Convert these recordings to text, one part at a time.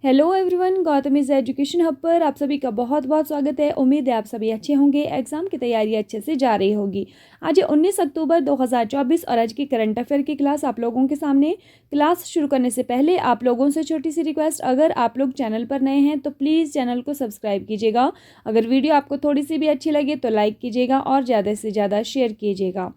Hello everyone, गौतमीज education hub पर आप सभी का बहुत बहुत स्वागत है। उम्मीद है आप सभी अच्छे होंगे, एग्जाम की तैयारी अच्छे से जा रही होगी। आज 19 अक्टूबर 2024 और आज की करंट अफेयर की क्लास आप लोगों के सामने। क्लास शुरू करने से पहले आप लोगों से छोटी सी रिक्वेस्ट, अगर आप लोग चैनल पर नए हैं तो प्लीज़ चैनल को सब्सक्राइब कीजिएगा। अगर वीडियो आपको थोड़ी सी भी अच्छी लगे तो लाइक कीजिएगा और ज़्यादा से ज़्यादा शेयर कीजिएगा।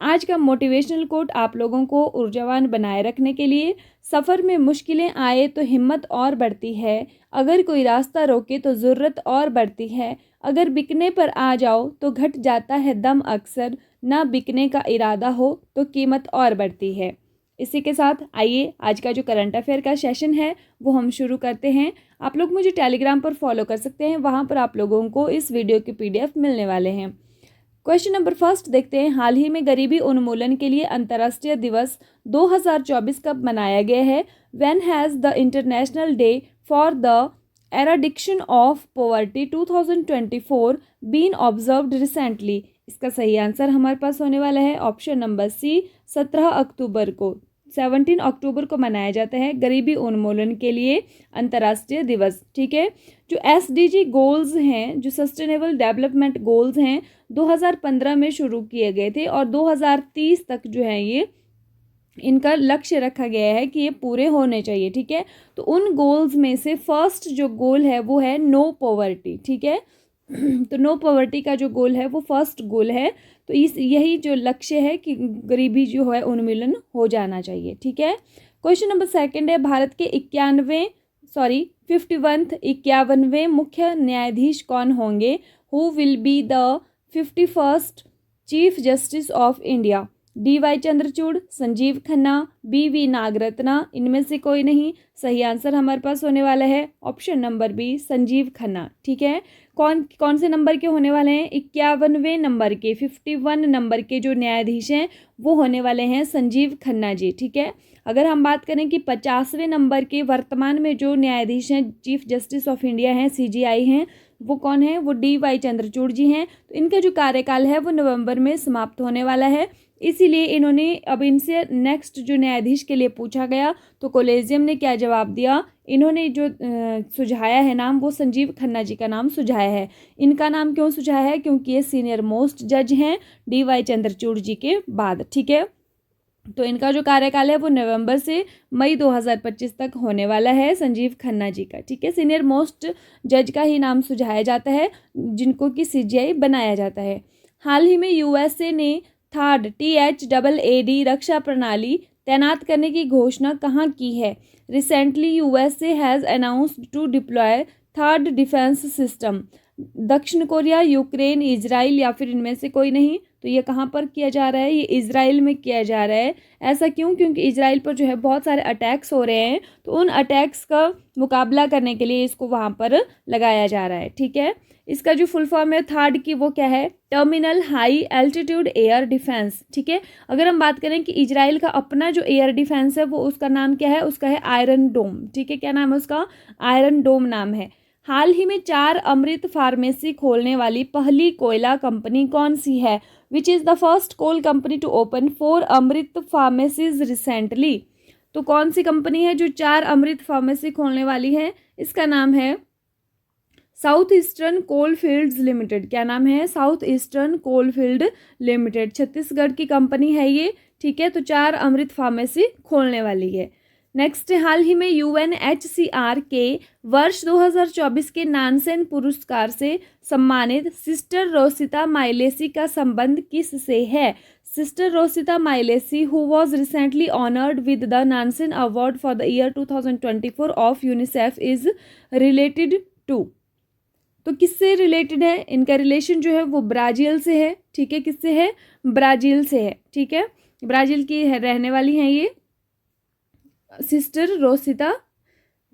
आज का मोटिवेशनल कोट आप लोगों को ऊर्जावान बनाए रखने के लिए, सफ़र में मुश्किलें आए तो हिम्मत और बढ़ती है, अगर कोई रास्ता रोके तो ज़रूरत और बढ़ती है, अगर बिकने पर आ जाओ तो घट जाता है दम अक्सर, ना बिकने का इरादा हो तो कीमत और बढ़ती है। इसी के साथ आइए आज का जो करंट अफेयर का सेशन है वो हम शुरू करते हैं। आप लोग मुझे टेलीग्राम पर फॉलो कर सकते हैं, वहाँ पर आप लोगों को इस वीडियो के PDF मिलने वाले हैं। क्वेश्चन नंबर फर्स्ट देखते हैं। हाल ही में गरीबी उन्मूलन के लिए अंतर्राष्ट्रीय दिवस 2024 कब मनाया गया है? When has the international day for the eradication of poverty 2024 been observed recently? इसका सही आंसर हमारे पास होने वाला है ऑप्शन नंबर सी, 17 अक्टूबर को। 17 अक्टूबर को मनाया जाता है गरीबी उन्मूलन के लिए अंतर्राष्ट्रीय दिवस। ठीक है, जो SDG गोल्स हैं, जो सस्टेनेबल डेवलपमेंट गोल्स हैं, 2015 में शुरू किए गए थे और 2030 तक जो है ये इनका लक्ष्य रखा गया है कि ये पूरे होने चाहिए। ठीक है, तो उन गोल्स में से फर्स्ट जो गोल है वो है नो पॉवर्टी। ठीक है, तो नो पॉवर्टी का जो गोल है वो फर्स्ट गोल है। तो यही जो लक्ष्य है कि गरीबी जो है उन्मूलन हो जाना चाहिए। ठीक है, क्वेश्चन नंबर सेकंड है। भारत के 51वें मुख्य न्यायाधीश कौन होंगे? Who will be the 51st chief justice of India? DY Chandrachud, Sanjeev Khanna, BV Nagarathna, इनमें से कोई नहीं। सही आंसर हमारे पास होने वाला है option number B, Sanjeev Khanna. ठीक है, कौन कौन से नंबर के होने वाले हैं? 51वें नंबर के, 51 नंबर के जो न्यायाधीश हैं वो होने वाले हैं संजीव खन्ना जी। ठीक है, अगर हम बात करें कि 50वें नंबर के वर्तमान में जो न्यायाधीश हैं, चीफ जस्टिस ऑफ इंडिया हैं, CJI हैं, वो कौन है? वो DY चंद्रचूड़ जी हैं। तो इनका जो कार्यकाल है वो नवंबर में समाप्त होने वाला है, इसीलिए इन्होंने अब इनसे नेक्स्ट जो न्यायाधीश के लिए पूछा गया तो कोलेजियम ने क्या जवाब दिया? इन्होंने जो सुझाया है नाम, वो संजीव खन्ना जी का नाम सुझाया है। इनका नाम क्यों सुझाया है? क्योंकि ये सीनियर मोस्ट जज हैं DY चंद्रचूड़ जी के बाद। ठीक है, तो इनका जो कार्यकाल है वो नवंबर से मई 2025 तक होने वाला है संजीव खन्ना जी का। ठीक है, सीनियर मोस्ट जज का ही नाम सुझाया जाता है जिनको कि CJI बनाया जाता है। हाल ही में USA ने थर्ड THAAD रक्षा प्रणाली तैनात करने की घोषणा कहाँ की है? Recently USA has announced to deploy THAAD defence system. दक्षिण कोरिया, यूक्रेन, इजराइल या फिर इनमें से कोई नहीं। तो ये कहाँ पर किया जा रहा है? ये इजराइल में किया जा रहा है। ऐसा क्यों? क्योंकि इजराइल पर जो है बहुत सारे अटैक्स हो रहे हैं, तो उन अटैक्स का मुकाबला करने के लिए इसको वहाँ पर लगाया जा रहा है। ठीक है, इसका जो फुल फॉर्म है थर्ड की वो क्या है? Terminal high altitude air defence. ठीक है, अगर हम बात करें कि इजराइल का अपना जो एयर डिफेंस है वो उसका नाम क्या है? उसका है आयरन डोम। ठीक है, क्या नाम है उसका? आयरन डोम नाम है। हाल ही में 4 अमृत फार्मेसी खोलने वाली पहली कोयला कंपनी कौन सी है? Which is the first coal company to open 4 Amrit pharmacies recently? तो कौन सी कंपनी है जो 4 अमृत फार्मेसी खोलने वाली है? इसका नाम है साउथ ईस्टर्न कोलफील्ड्स लिमिटेड। क्या नाम है? South eastern coalfield limited, Chhattisgarh की कंपनी है ये। ठीक है, तो 4 अमृत फार्मेसी खोलने वाली है। नेक्स्ट, हाल ही में UNHCR के वर्ष 2024 के नानसेन पुरस्कार से सम्मानित सिस्टर रोसिता माइलेसी का संबंध किससे है? Sister Rosita Milesi, who was recently honoured with the Nansen award for the year 2024 of UNICEF, is related to? तो किससे रिलेटेड है? इनका रिलेशन जो है वो ब्राज़ील से है। ठीक है, किससे है? ब्राज़ील से है। ठीक है, ब्राज़ील की रहने वाली हैं ये सिस्टर रोसिता।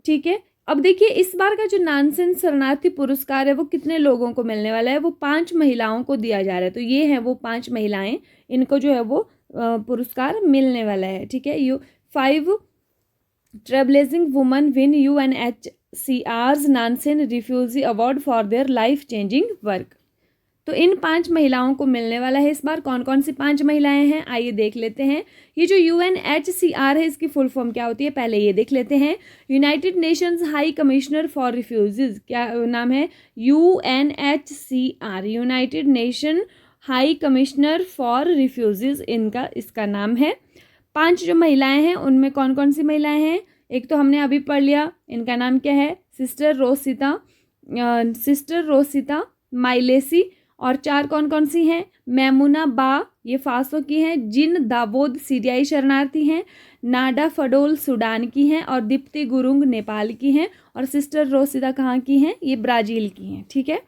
ठीक है, अब देखिए इस बार का जो नानसेन शरणार्थी पुरस्कार है वो कितने लोगों को मिलने वाला है? वो 5 महिलाओं को दिया जा रहा है। तो ये हैं वो 5 महिलाएं, इनको जो है वो पुरस्कार मिलने वाला है। ठीक है, 5 trailblazing women win UNHCR's Nansen refugee award for their life changing work. तो इन 5 महिलाओं को मिलने वाला है इस बार। कौन कौन सी 5 महिलाएं हैं आइए देख लेते हैं। ये जो UNHCR है इसकी फुल फॉर्म क्या होती है पहले ये देख लेते हैं। United Nations high commissioner for refugees, क्या नाम है? UNHCR, United nation high commissioner for refugees इसका नाम है। 5 जो महिलाएं हैं उनमें कौन कौन सी महिलाएं हैं? एक तो हमने अभी पढ़ लिया, इनका नाम क्या है? Sister Rosita माइलेसी। और 4 कौन कौन सी हैं? मैमुना बा, ये फासो की हैं। जिन दावोद सीरियाई शरणार्थी हैं। नाडा फडोल सूडान की हैं। और दीप्ति गुरुंग नेपाल की हैं। और सिस्टर रोसिता कहाँ की हैं? ये ब्राज़ील की हैं। ठीक है।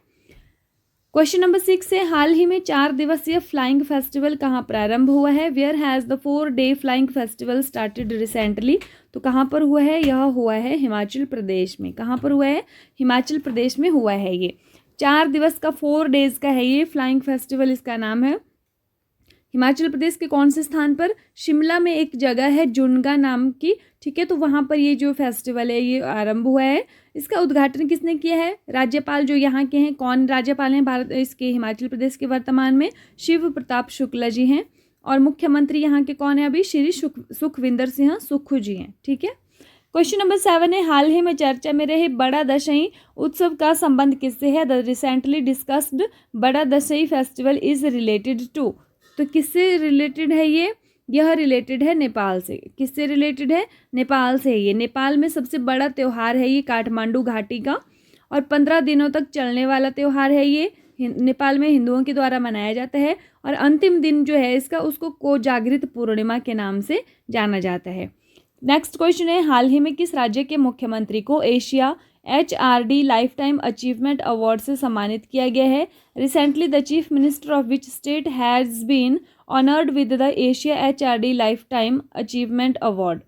क्वेश्चन नंबर 6 है, हाल ही में 4 दिवसीय फ्लाइंग फेस्टिवल कहाँ प्रारंभ हुआ है? Where has the 4-day flying festival started recently? तो कहाँ पर हुआ है? यह हुआ है हिमाचल प्रदेश में। कहाँ पर हुआ है? हिमाचल प्रदेश में हुआ है। ये 4 दिवस का 4 days का है ये फ्लाइंग फेस्टिवल, इसका नाम है। हिमाचल प्रदेश के कौन से स्थान पर? शिमला में एक जगह है जुनगा नाम की, ठीक है, तो वहाँ पर ये जो फेस्टिवल है ये आरंभ हुआ है। इसका उद्घाटन किसने किया है? राज्यपाल जो यहाँ के हैं, कौन राज्यपाल हैं भारत इसके हिमाचल प्रदेश के वर्तमान में? शिव प्रताप शुक्ला जी हैं। और मुख्यमंत्री यहाँ के कौन है अभी? श्री सुखविंदर सिंह सुक्खू जी हैं। ठीक है। क्वेश्चन नंबर 7 है, हाल ही में चर्चा में रहे बड़ा दशई उत्सव का संबंध किससे है? द रिसेंटली डिस्कस्ड बड़ा Dasai festival is related to. तो किससे रिलेटेड है ये? यह रिलेटेड है नेपाल से। किससे रिलेटेड है? नेपाल से। ये नेपाल में सबसे बड़ा त्यौहार है ये काठमांडू घाटी का, और 15 दिनों तक चलने वाला त्यौहार है ये। नेपाल में हिंदुओं के द्वारा मनाया जाता है, और अंतिम दिन जो है इसका उसको कोजागृत पूर्णिमा के नाम से जाना जाता है। नेक्स्ट क्वेश्चन है, हाल ही में किस राज्य के मुख्यमंत्री को Asia HRD life time achievement award से सम्मानित किया गया है? Recently the chief minister of which state has been honoured with the Asia HRD life time achievement award?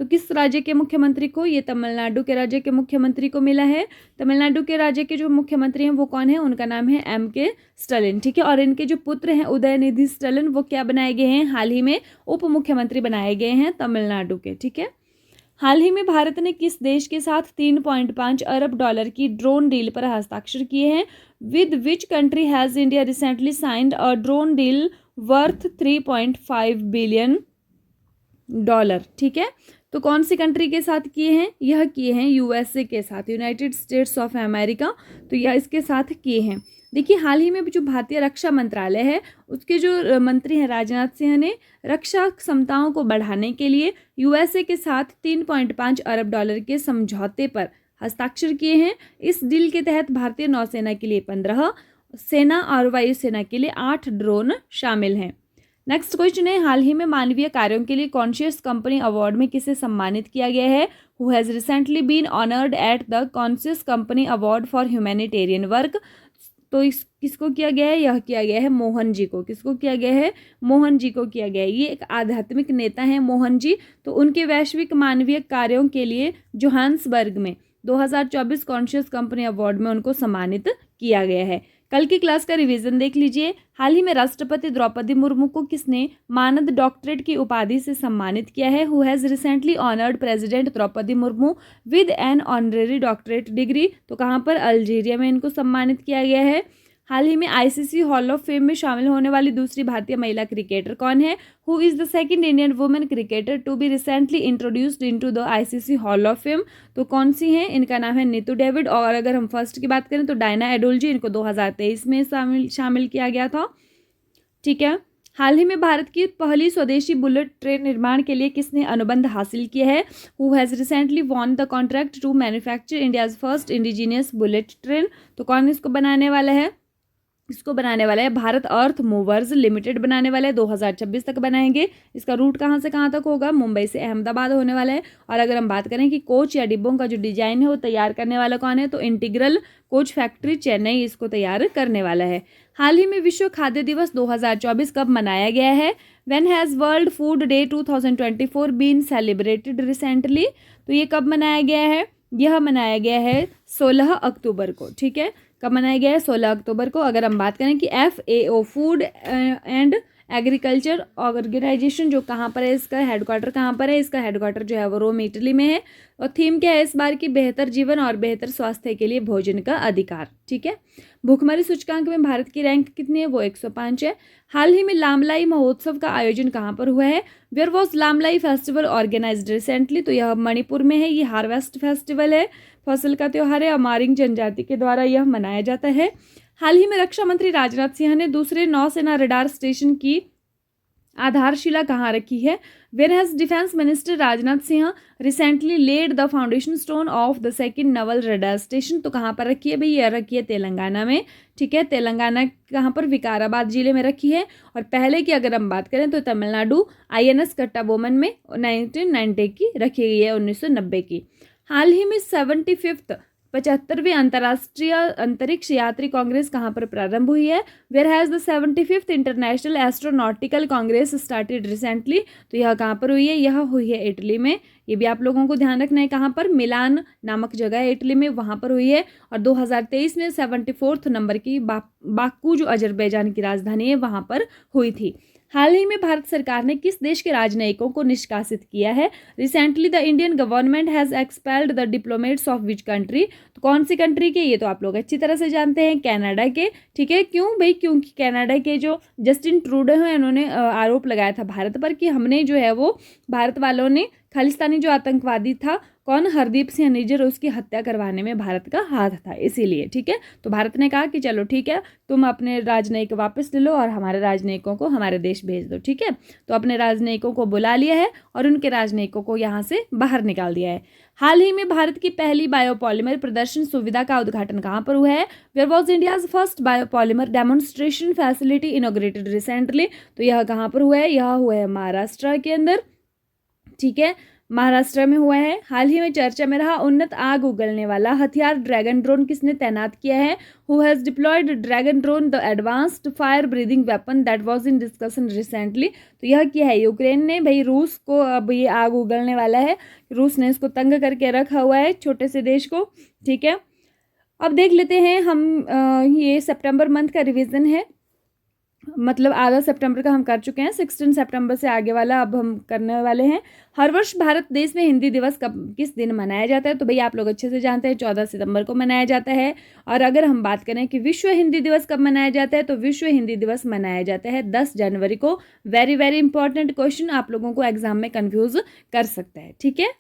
तो किस राज्य के मुख्यमंत्री को? ये तमिलनाडु के राज्य के मुख्यमंत्री को मिला है। तमिलनाडु के राज्य के जो मुख्यमंत्री हैं वो कौन है? उनका नाम है MK स्टालिन। ठीक है। और इनके जो पुत्र हैं उदयनिधि स्टालिन, वो क्या बनाए गए हैं? हाल ही में उप मुख्यमंत्री बनाए गए हैं तमिलनाडु के। ठीक है। हाल ही में भारत ने किस देश के साथ 3.5 अरब डॉलर की ड्रोन डील पर हस्ताक्षर किए हैं? With which country has India recently signed a drone deal worth 3.5 billion dollar? ठीक है। तो कौन सी कंट्री के साथ किए हैं? यह किए हैं USA के साथ, यूनाइटेड स्टेट्स ऑफ अमेरिका। तो यह इसके साथ किए हैं। देखिए, हाल ही में जो भारतीय रक्षा मंत्रालय है उसके जो मंत्री हैं राजनाथ सिंह ने रक्षा क्षमताओं को बढ़ाने के लिए USA के साथ 3.5 अरब डॉलर के समझौते पर हस्ताक्षर किए हैं। इस डील के तहत भारतीय नौसेना के लिए 15, सेना और वायुसेना के लिए 8 ड्रोन शामिल हैं। नेक्स्ट क्वेश्चन है, हाल ही में मानवीय कार्यों के लिए कॉन्शियस कंपनी अवार्ड में किसे सम्मानित किया गया है? Who has recently been honoured at the conscious company award for humanitarian work? तो किसको किया गया है? यह किया गया है मोहन जी को। किसको किया गया है? मोहन जी को किया गया है। ये एक आध्यात्मिक नेता हैं मोहन जी, तो उनके वैश्विक मानवीय कार्यों के लिए जोहान्सबर्ग में 2024 कॉन्शियस कंपनी अवार्ड में उनको सम्मानित किया गया है। कल की क्लास का रिवीजन देख लीजिए। हाल ही में राष्ट्रपति द्रौपदी मुर्मू को किसने मानद डॉक्टरेट की उपाधि से सम्मानित किया है? Who has recently honoured president Droupadi Murmu with an honorary doctorate degree? तो कहाँ पर? अल्जीरिया में इनको सम्मानित किया गया है। हाल ही में ICC हॉल ऑफ फेम में शामिल होने वाली दूसरी भारतीय महिला क्रिकेटर कौन है? Who is the second Indian women cricketer to be recently introduced into the ICC hall of fame? तो कौन सी हैं? इनका नाम है नीतू डेविड। और अगर हम फर्स्ट की बात करें तो डायना एडोल्जी, इनको 2023 में शामिल किया गया था। ठीक है। हाल ही में भारत की पहली स्वदेशी बुलेट ट्रेन निर्माण के लिए किसने अनुबंध हासिल किया है? Who has recently won the contract to manufacture India's first indigenous bullet train? तो कौन इसको बनाने वाला है? इसको बनाने वाला है भारत अर्थ मूवर्स लिमिटेड बनाने वाला है। 2026 तक बनाएंगे। इसका रूट कहाँ से कहाँ तक होगा? मुंबई से अहमदाबाद होने वाला है। और अगर हम बात करें कि कोच या डिब्बों का जो डिजाइन है वो तैयार करने वाला कौन है, तो इंटीग्रल कोच फैक्ट्री चेन्नई इसको तैयार करने वाला है। हाल ही में विश्व खाद्य दिवस 2024 कब मनाया गया है? When has world food day 2024 been celebrated recently? तो ये कब मनाया गया है? यह मनाया गया है 16 अक्टूबर को। ठीक है, कब मनाया गया है? 16 अक्टूबर को। अगर हम बात करें कि FAO food and agriculture organisation जो कहाँ पर है, इसका हेडक्वार्टर कहाँ पर है, इसका हेडक्वार्टर जो है वो रोम इटली में है। और थीम क्या है इस बार की, बेहतर जीवन और बेहतर स्वास्थ्य के लिए भोजन का अधिकार। ठीक है। भूखमरी सूचकांक में भारत की रैंक कितनी है, वो 105 है। हाल ही में लामलाई महोत्सव का आयोजन कहाँ पर हुआ है, where was Lamlai festival organised recently, तो यह मणिपुर में है। ये हार्वेस्ट फेस्टिवल है, फसल का त्यौहार है, अमारिंग जनजाति के द्वारा यह मनाया जाता है। हाल ही में रक्षा मंत्री राजनाथ सिंह ने दूसरे नौसेना रडार स्टेशन की आधारशिला कहाँ रखी है, where has defence minister Rajnath Singh recently laid the foundation stone of the second naval radar station, तो कहाँ पर रखी है भाई, यह रखी है तेलंगाना में। ठीक है, तेलंगाना कहाँ पर, विकाराबाद जिले में रखी है। और पहले की अगर हम बात करें तो तमिलनाडु INS कट्टाबोमन में 1990 की रखी गई है, 1990 की। हाल ही में 75वीं अंतर्राष्ट्रीय अंतरिक्ष यात्री कांग्रेस कहाँ पर प्रारंभ हुई है, where has the 75th international astronautical congress started recently, तो यह कहाँ पर हुई है, यह हुई है इटली में। ये भी आप लोगों को ध्यान रखना है, कहाँ पर, मिलान नामक जगह है इटली में, वहाँ पर हुई है। और 2023 में 74th नंबर की बाकू जो अजरबैजान की राजधानी है वहाँ पर हुई थी। हाल ही में भारत सरकार ने किस देश के राजनयिकों को निष्कासित किया है, recently the Indian government has expelled the diplomats of which country, तो कौन सी कंट्री के, ये तो आप लोग अच्छी तरह से जानते हैं, कनाडा के। ठीक है, क्यों भाई, क्योंकि कनाडा के जो जस्टिन ट्रूडो हैं उन्होंने आरोप लगाया था भारत पर कि हमने जो है वो भारत वालों ने खालिस्तानी जो आतंकवादी था कौन, हरदीप सिंह निज्जर, उसकी हत्या करवाने में भारत का हाथ था, इसीलिए। ठीक है, तो भारत ने कहा कि चलो ठीक है, तुम अपने राजनयिक वापस ले लो और हमारे राजनयिकों को हमारे देश भेज दो। ठीक है, तो अपने राजनयिकों को बुला लिया है और उनके राजनयिकों को यहाँ से बाहर निकाल दिया है। हाल ही में भारत की पहली बायोपॉलिमर प्रदर्शन सुविधा का उद्घाटन कहाँ पर हुआ है, where was India's first biopolymer demonstration facility inaugurated recently, तो यह कहाँ पर हुआ है, यह हुआ है महाराष्ट्र के अंदर। ठीक है, महाराष्ट्र में हुआ है। हाल ही में चर्चा में रहा उन्नत आग उगलने वाला हथियार ड्रैगन ड्रोन किसने तैनात किया है, who has deployed dragon drone the advanced fire breathing weapon that was in discussion recently, तो यह क्या है, यूक्रेन ने भाई रूस को, अब ये आग उगलने वाला है, रूस ने इसको तंग करके रखा हुआ है छोटे से देश को। ठीक है, अब देख लेते हैं हम, ये सितंबर मंथ का रिवीजन है, मतलब आधा सितंबर का हम कर चुके हैं, 16 सितंबर से आगे वाला अब हम करने वाले हैं। हर वर्ष भारत देश में हिंदी दिवस कब, किस दिन मनाया जाता है, तो भाई आप लोग अच्छे से जानते हैं 14 सितंबर को मनाया जाता है। और अगर हम बात करें कि विश्व हिंदी दिवस कब मनाया जाता है, तो विश्व हिंदी दिवस मनाया जाता है 10 जनवरी को। वेरी वेरी इंपॉर्टेंट क्वेश्चन, आप लोगों को एग्जाम में कन्फ्यूज कर सकता है। ठीक है,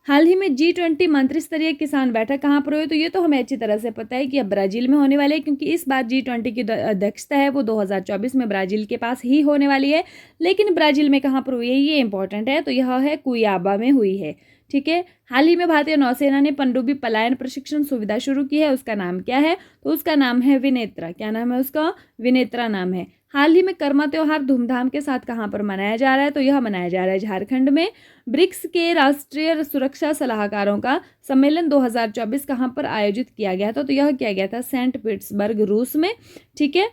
हाल ही में G20 मंत्री स्तरीय किसान बैठक कहाँ पर हुई, तो ये तो हमें अच्छी तरह से पता है कि अब ब्राजील में होने वाले है, क्योंकि इस बार G20 की अध्यक्षता है वो 2024 में ब्राजील के पास ही होने वाली है। लेकिन ब्राजील में कहाँ पर हुई है, ये इंपॉर्टेंट है, तो यह है कुयाबा में हुई है। ठीक है, हाल ही में भारतीय नौसेना ने पनडुब्बी पलायन प्रशिक्षण सुविधा शुरू की है, उसका नाम क्या है, तो उसका नाम है विनेत्रा। क्या नाम है उसका, विनेत्रा नाम है। हाल ही में कर्मा त्योहार धूमधाम के साथ कहाँ पर मनाया जा रहा है, तो यह मनाया जा रहा है झारखंड में। ब्रिक्स के राष्ट्रीय सुरक्षा सलाहकारों का सम्मेलन 2024 कहाँ पर आयोजित किया गया था, तो यह किया गया था सेंट पीटर्सबर्ग रूस में। ठीक है,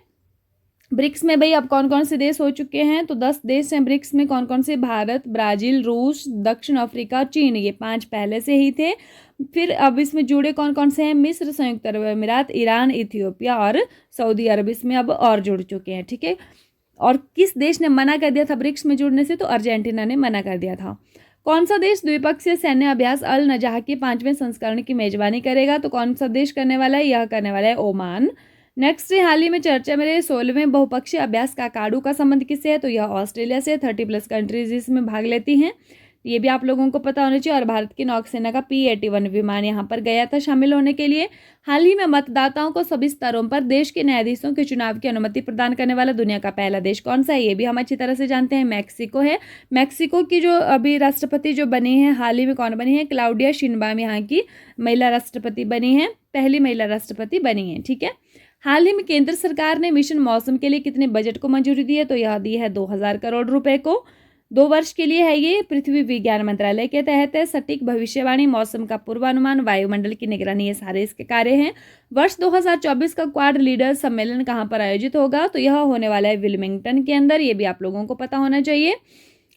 ब्रिक्स में भाई अब कौन कौन से देश हो चुके हैं, तो 10 देश हैं ब्रिक्स में। कौन कौन से, भारत, ब्राजील, रूस, दक्षिण अफ्रीका, चीन, ये 5 पहले से ही थे। फिर अब इसमें जुड़े कौन कौन से हैं, मिस्र, संयुक्त अरब अमीरात, ईरान, इथियोपिया और सऊदी अरब इसमें अब और जुड़ चुके हैं। ठीक है, और किस देश ने मना कर दिया था ब्रिक्स में जुड़ने से, तो अर्जेंटीना ने मना कर दिया था। कौन सा देश द्विपक्षीय सैन्य अभ्यास अल नजाह के 5वें संस्करण की मेजबानी करेगा, तो कौन सा देश करने वाला है, यह करने वाला है ओमान। नेक्स्ट, हाल ही में चर्चा में रहे 16वें बहुपक्षीय अभ्यास काकाडू का संबंध किससे है, तो यह ऑस्ट्रेलिया से। 30+ कंट्रीज इसमें भाग लेती हैं, ये भी आप लोगों को पता होना चाहिए। और भारत की नौसेना का P-81 विमान यहाँ पर गया था शामिल होने के लिए। हाल ही में मतदाताओं को सभी स्तरों पर देश के न्यायाधीशों के चुनाव की अनुमति प्रदान करने वाला दुनिया का पहला देश कौन सा है, ये भी हम अच्छी तरह से जानते हैं, मैक्सिको है। मैक्सिको की जो अभी राष्ट्रपति जो बनी है, हाल ही में कौन बनी है, क्लाउडिया शिनबाम यहाँ की महिला राष्ट्रपति बनी है, पहली महिला राष्ट्रपति बनी है। ठीक है, हाल ही में केंद्र सरकार ने मिशन मौसम के लिए कितने बजट को मंजूरी दी है, तो यह दी है 2000 करोड़ रुपए को, 2 वर्ष के लिए है। ये पृथ्वी विज्ञान मंत्रालय के तहत है। सटीक भविष्यवाणी, मौसम का पूर्वानुमान, वायुमंडल की निगरानी, ये सारे इसके कार्य हैं। वर्ष 2024 का क्वाड लीडर सम्मेलन कहाँ पर आयोजित होगा, तो यह होने वाला है विल्मिंगटन के अंदर, ये भी आप लोगों को पता होना चाहिए।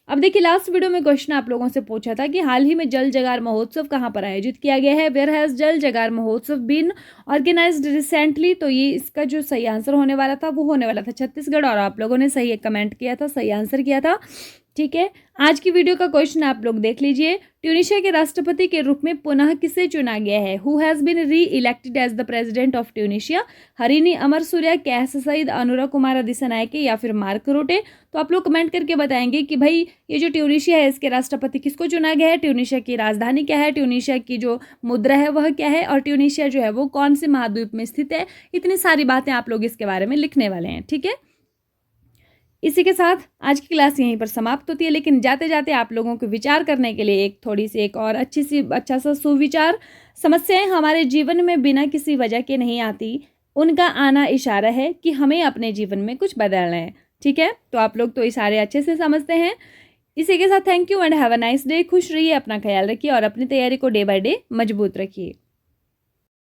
अब देखिए लास्ट वीडियो में क्वेश्चन आप लोगों से पूछा था कि हाल ही में जल जगार महोत्सव कहाँ पर आयोजित किया गया है। वेयर हैज जल जगार महोत्सव बीन ऑर्गेनाइज्ड रिसेंटली। तो ये इसका जो सही आंसर होने वाला था वो होने वाला था छत्तीसगढ़, और आप लोगों ने सही कमेंट किया था, सही आंसर किया था। ठीक है, आज की वीडियो का क्वेश्चन आप लोग देख लीजिए। ट्यूनीशिया के राष्ट्रपति के रूप में पुनः किसे चुना गया है। Who has been reelected as the president of Tunisia. Harini Amarasuriya, Kais Saied, Anura Kumara Dissanayake या फिर मार्क रूटे। तो आप लोग कमेंट करके बताएंगे कि भाई ये जो ट्यूनीशिया है इसके राष्ट्रपति किसको चुना गया है, ट्यूनीशिया की राजधानी क्या है, ट्यूनीशिया की जो मुद्रा है वह क्या है, और ट्यूनीशिया जो है वो कौन से महाद्वीप में स्थित है। इतनी सारी बातें आप लोग इसके बारे में लिखने वाले हैं। ठीक है, इसी के साथ आज की क्लास यहीं पर समाप्त होती है, लेकिन जाते जाते आप लोगों को विचार करने के लिए एक और अच्छा सा सुविचार। समस्याएं हमारे जीवन में बिना किसी वजह के नहीं आती, उनका आना इशारा है कि हमें अपने जीवन में कुछ बदलना है। ठीक है, तो आप लोग तो इशारे अच्छे से समझते हैं। इसी के साथ thank you and have a nice day. खुश रहिए, अपना ख्याल रखिए और अपनी तैयारी को डे बाय डे मजबूत रखिए।